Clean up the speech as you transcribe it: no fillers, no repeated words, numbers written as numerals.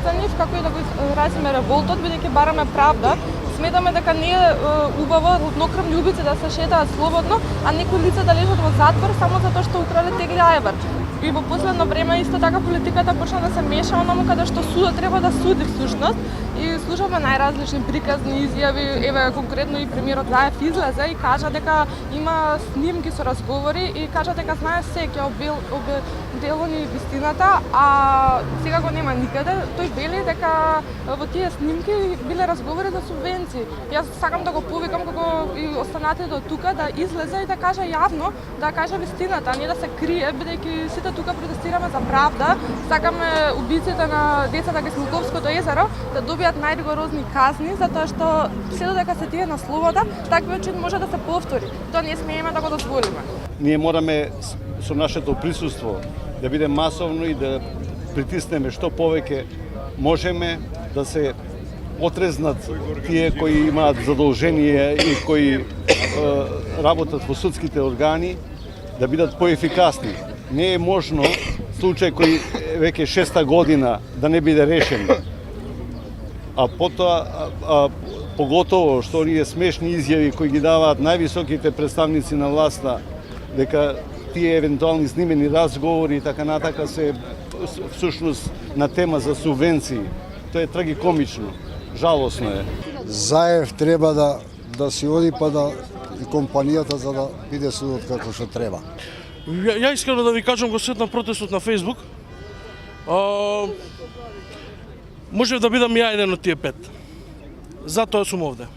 за нив, како и да го изразиме револтот, бидејќи бараме правда. Сметаме дека не е убаво роднокрвни убици да се шетаат слободно, а некои лица да лежат во затвор само затоа што украле тегли ајвар. И во последно време исто така политиката почна да се меша онаму каде што судот треба да суди всушност. И слушаме најразлични приказни изјави, еве конкретно и премиерот Заев излезе и кажа дека има снимки со разговори и кажа дека знае се, ќе обделони вистината, а сега го нема никаде. Тој вели дека во тие снимки биле разговори за субвенции. Јас сакам да го повикам како и останатите од тука да излезе и да каже јавно, да каже вистината, а не да се крие, бидејќи сите тука протестираме за правда. Сакаме убиците на децата во Смилковското езеро да добијат најригорозни казни, затоа што се додека се тие на слобода, таквиот чин може да се повтори. Тоа не смееме да го дозволиме. Ние мораме со нашето присуство да биде масовно и да притиснеме што повеќе можеме да се отрезнат тие кои имаат задолжение и кои работат во судските органи, да бидат поефикасни. Не е можно случај кој веќе 6-та година да не биде решен. А потоа, поготово што оние смешни изјави кои ги даваат највисоките представници на власта, дека тие евентуални снимени разговори и така натака се всушност на тема за субвенции. Тоа е трагикомично, жалосно е. Заев треба да си оди па да и компанијата за да биде судот како што треба. Ја искрено да ви кажам, го следнав протестот на Facebook. Можев да бидам ја еден од тие 5. Затоа сум овде.